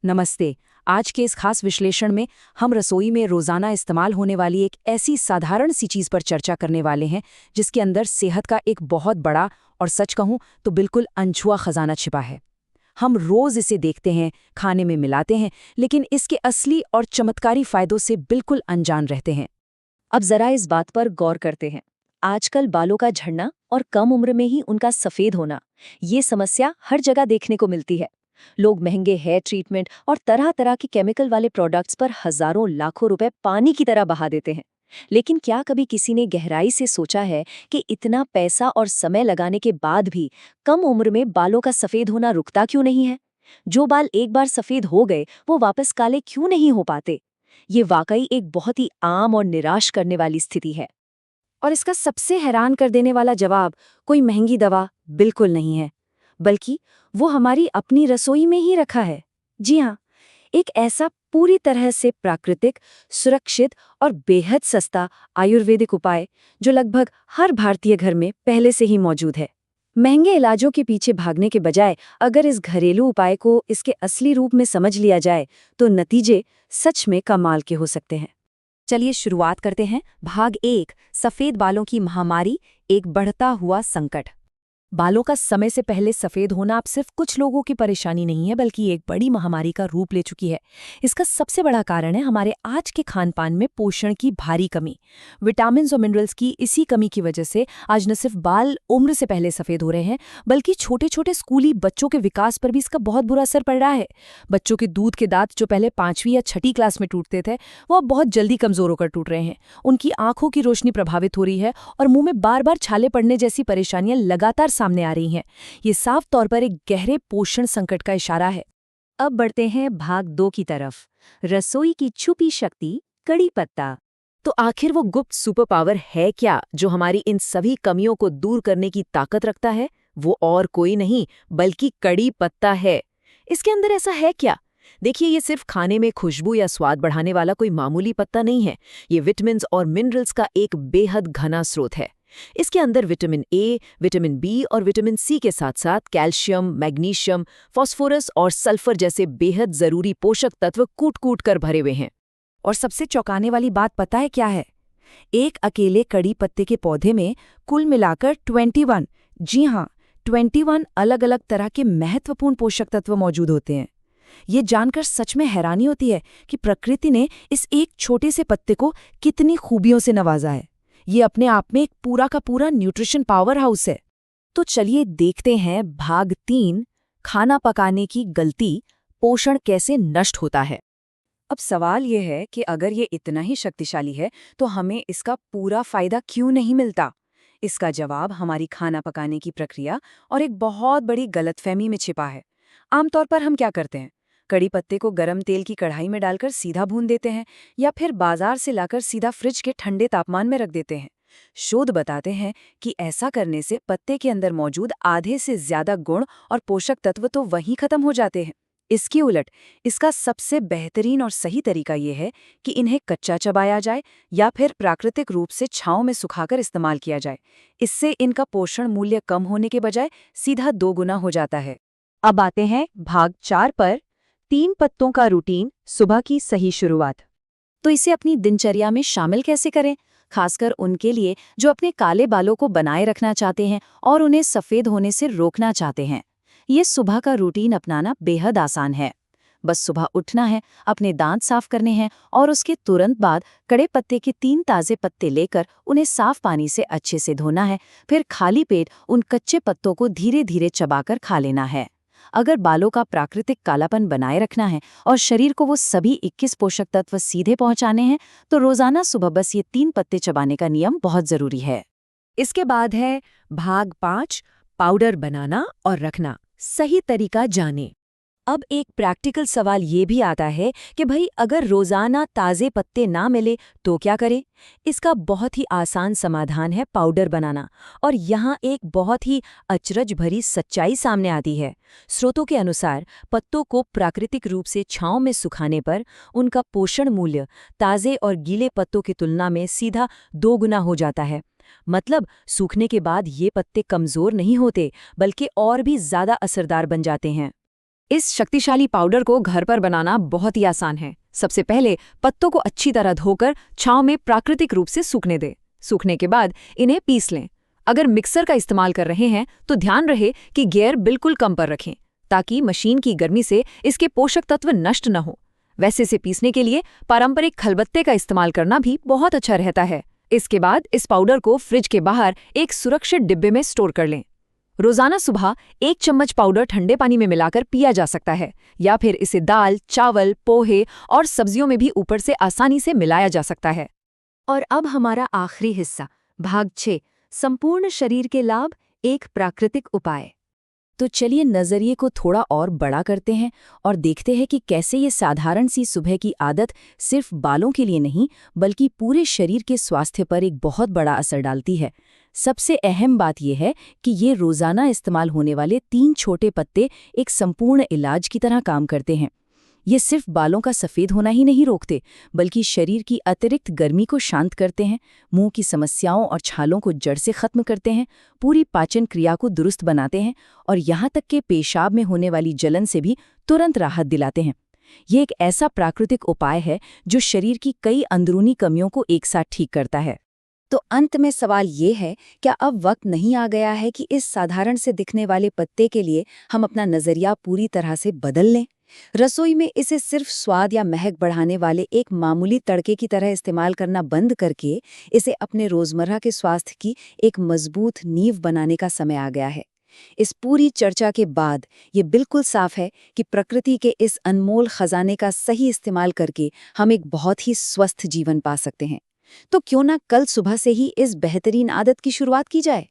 नमस्ते। आज के इस खास विश्लेषण में हम रसोई में रोजाना इस्तेमाल होने वाली एक ऐसी साधारण सी चीज पर चर्चा करने वाले हैं जिसके अंदर सेहत का एक बहुत बड़ा और सच कहूं तो बिल्कुल अनछुआ खजाना छिपा है। हम रोज इसे देखते हैं, खाने में मिलाते हैं, लेकिन इसके असली और चमत्कारी फायदों से बिल्कुल अनजान रहते हैं। अब जरा इस बात पर गौर करते हैं। आजकल बालों का झड़ना और कम उम्र में ही उनका सफेद होना, ये समस्या हर जगह देखने को मिलती है। लोग महंगे हेयर ट्रीटमेंट और तरह तरह के केमिकल वाले प्रोडक्ट्स पर हजारों लाखों रुपए पानी की तरह बहा देते हैं। लेकिन क्या कभी किसी ने गहराई से सोचा है कि इतना पैसा और समय लगाने के बाद भी कम उम्र में बालों का सफेद होना रुकता क्यों नहीं है? जो बाल एक बार सफेद हो गए वो वापस काले क्यों नहीं हो पाते? ये वाकई एक बहुत ही आम और निराश करने वाली स्थिति है। और इसका सबसे हैरान कर देने वाला जवाब कोई महंगी दवा बिल्कुल नहीं है, बल्कि वो हमारी अपनी रसोई में ही रखा है। जी हाँ, एक ऐसा पूरी तरह से प्राकृतिक, सुरक्षित और बेहद सस्ता आयुर्वेदिक उपाय जो लगभग हर भारतीय घर में पहले से ही मौजूद है। महंगे इलाजों के पीछे भागने के बजाय अगर इस घरेलू उपाय को इसके असली रूप में समझ लिया जाए तो नतीजे सच में कमाल के हो सकते हैं। चलिए शुरुआत करते हैं। भाग 1, सफेद बालों की महामारी, एक बढ़ता हुआ संकट। बालों का समय से पहले सफेद होना अब सिर्फ कुछ लोगों की परेशानी नहीं है, बल्कि एक बड़ी महामारी का रूप ले चुकी है। इसका सबसे बड़ा कारण है हमारे आज के खानपान में पोषण की भारी कमी। विटामिन और मिनरल्स की इसी कमी की वजह से आज न सिर्फ बाल उम्र से पहले सफेद हो रहे हैं, बल्कि छोटे छोटे स्कूली बच्चों के विकास पर भी इसका बहुत बुरा असर पड़ रहा है। बच्चों के दूध के दांत जो पहले 5वीं या 6ठी क्लास में टूटते थे, वो अब बहुत जल्दी कमजोर होकर टूट रहे हैं। उनकी आंखों की रोशनी प्रभावित हो रही है और मुंह में बार बार छाले पड़ने जैसी परेशानियां लगातार सामने आ रही हैं। ये साफ तौर पर एक गहरे पोषण संकट का इशारा है। अब बढ़ते हैं भाग 2 की तरफ। रसोई की छुपी शक्ति, कड़ी पत्ता। तो आखिर वो गुप्त सुपर पावर है क्या जो हमारी इन सभी कमियों को दूर करने की ताकत रखता है? वो और कोई नहीं बल्कि कड़ी पत्ता है। इसके अंदर ऐसा है क्या? देखिए, ये सिर्फ खाने में खुशबू या स्वाद बढ़ाने वाला कोई मामूली पत्ता नहीं है। ये विटामिन्स और मिनरल्स का एक बेहद घना स्रोत है। इसके अंदर विटामिन ए, विटामिन बी और विटामिन सी के साथ साथ कैल्शियम, मैग्नीशियम, फास्फोरस और सल्फर जैसे बेहद जरूरी पोषक तत्व कूट कूट कर भरे हुए हैं। और सबसे चौंकाने वाली बात पता है क्या है? एक अकेले कड़ी पत्ते के पौधे में कुल मिलाकर 21, जी हाँ, 21 अलग अलग तरह के महत्वपूर्ण पोषक तत्व मौजूद होते हैं। ये जानकर सच में हैरानी होती है कि प्रकृति ने इस एक छोटे से पत्ते को कितनी खूबियों से नवाजा है। ये अपने आप में एक पूरा का पूरा न्यूट्रिशन पावर हाउस है। तो चलिए देखते हैं भाग 3, खाना पकाने की गलती, पोषण कैसे नष्ट होता है। अब सवाल ये है कि अगर ये इतना ही शक्तिशाली है तो हमें इसका पूरा फायदा क्यों नहीं मिलता? इसका जवाब हमारी खाना पकाने की प्रक्रिया और एक बहुत बड़ी गलतफहमी में छिपा है। आमतौर पर हम क्या करते हैं? कड़ी पत्ते को गरम तेल की कढ़ाई में डालकर सीधा भून देते हैं या फिर बाजार से लाकर सीधा फ्रिज के ठंडे तापमान में रख देते हैं। शोध बताते हैं कि ऐसा करने से पत्ते के अंदर मौजूद आधे से ज्यादा गुण और पोषक तत्व तो वहीं खत्म हो जाते हैं। इसके उलट इसका सबसे बेहतरीन और सही तरीका ये है कि इन्हें कच्चा चबाया जाए या फिर प्राकृतिक रूप से छांव में सुखाकर इस्तेमाल किया जाए। इससे इनका पोषण मूल्य कम होने के बजाय सीधा 2 गुना हो जाता है। अब आते हैं भाग 4 पर, 3 पत्तों का रूटीन, सुबह की सही शुरुआत। तो इसे अपनी दिनचर्या में शामिल कैसे करें, खासकर उनके लिए जो अपने काले बालों को बनाए रखना चाहते हैं और उन्हें सफेद होने से रोकना चाहते हैं। ये सुबह का रूटीन अपनाना बेहद आसान है। बस सुबह उठना है, अपने दांत साफ करने हैं और उसके तुरंत बाद कड़े पत्ते के 3 ताजे पत्ते लेकर उन्हें साफ पानी से अच्छे से धोना है। फिर खाली पेट उन कच्चे पत्तों को धीरे धीरे चबाकर खा लेना है। अगर बालों का प्राकृतिक कालापन बनाए रखना है और शरीर को वो सभी 21 पोषक तत्व सीधे पहुंचाने हैं तो रोजाना सुबह बस ये 3 पत्ते चबाने का नियम बहुत जरूरी है। इसके बाद है भाग 5, पाउडर बनाना और रखना, सही तरीका जाने। अब एक प्रैक्टिकल सवाल ये भी आता है कि भाई अगर रोजाना ताजे पत्ते ना मिले तो क्या करें? इसका बहुत ही आसान समाधान है पाउडर बनाना। और यहाँ एक बहुत ही अचरज भरी सच्चाई सामने आती है। स्रोतों के अनुसार पत्तों को प्राकृतिक रूप से छांव में सुखाने पर उनका पोषण मूल्य ताजे और गीले पत्तों की तुलना में सीधा 2 गुना हो जाता है। मतलब सूखने के बाद ये पत्ते कमजोर नहीं होते बल्कि और भी ज्यादा असरदार बन जाते हैं। इस शक्तिशाली पाउडर को घर पर बनाना बहुत ही आसान है। सबसे पहले पत्तों को अच्छी तरह धोकर छांव में प्राकृतिक रूप से सूखने दें। सूखने के बाद इन्हें पीस लें। अगर मिक्सर का इस्तेमाल कर रहे हैं तो ध्यान रहे कि गियर बिल्कुल कम पर रखें, ताकि मशीन की गर्मी से इसके पोषक तत्व नष्ट न हो। वैसे इसे पीसने के लिए पारंपरिक खलबत्ते का इस्तेमाल करना भी बहुत अच्छा रहता है। इसके बाद इस पाउडर को फ्रिज के बाहर एक सुरक्षित डिब्बे में स्टोर कर लें। रोजाना सुबह 1 चम्मच पाउडर ठंडे पानी में मिलाकर पिया जा सकता है, या फिर इसे दाल, चावल, पोहे और सब्जियों में भी ऊपर से आसानी से मिलाया जा सकता है। और अब हमारा आखिरी हिस्सा, भाग 6, संपूर्ण शरीर के लाभ, एक प्राकृतिक उपाय। तो चलिए नजरिए को थोड़ा और बड़ा करते हैं और देखते हैं कि कैसे ये साधारण सी सुबह की आदत सिर्फ बालों के लिए नहीं बल्कि पूरे शरीर के स्वास्थ्य पर एक बहुत बड़ा असर डालती है। सबसे अहम बात यह है कि ये रोजाना इस्तेमाल होने वाले 3 छोटे पत्ते एक संपूर्ण इलाज की तरह काम करते हैं। ये सिर्फ बालों का सफ़ेद होना ही नहीं रोकते, बल्कि शरीर की अतिरिक्त गर्मी को शांत करते हैं, मुंह की समस्याओं और छालों को जड़ से खत्म करते हैं, पूरी पाचन क्रिया को दुरुस्त बनाते हैं और यहाँ तक कि पेशाब में होने वाली जलन से भी तुरंत राहत दिलाते हैं। ये एक ऐसा प्राकृतिक उपाय है जो शरीर की कई अंदरूनी कमियों को एक साथ ठीक करता है। तो अंत में सवाल ये है, क्या अब वक्त नहीं आ गया है कि इस साधारण से दिखने वाले पत्ते के लिए हम अपना नज़रिया पूरी तरह से बदल लें? रसोई में इसे सिर्फ स्वाद या महक बढ़ाने वाले एक मामूली तड़के की तरह इस्तेमाल करना बंद करके इसे अपने रोजमर्रा के स्वास्थ्य की एक मजबूत नींव बनाने का समय आ गया है। इस पूरी चर्चा के बाद ये बिल्कुल साफ है कि प्रकृति के इस अनमोल खजाने का सही इस्तेमाल करके हम एक बहुत ही स्वस्थ जीवन पा सकते हैं। तो क्यों ना कल सुबह से ही इस बेहतरीन आदत की शुरुआत की जाए।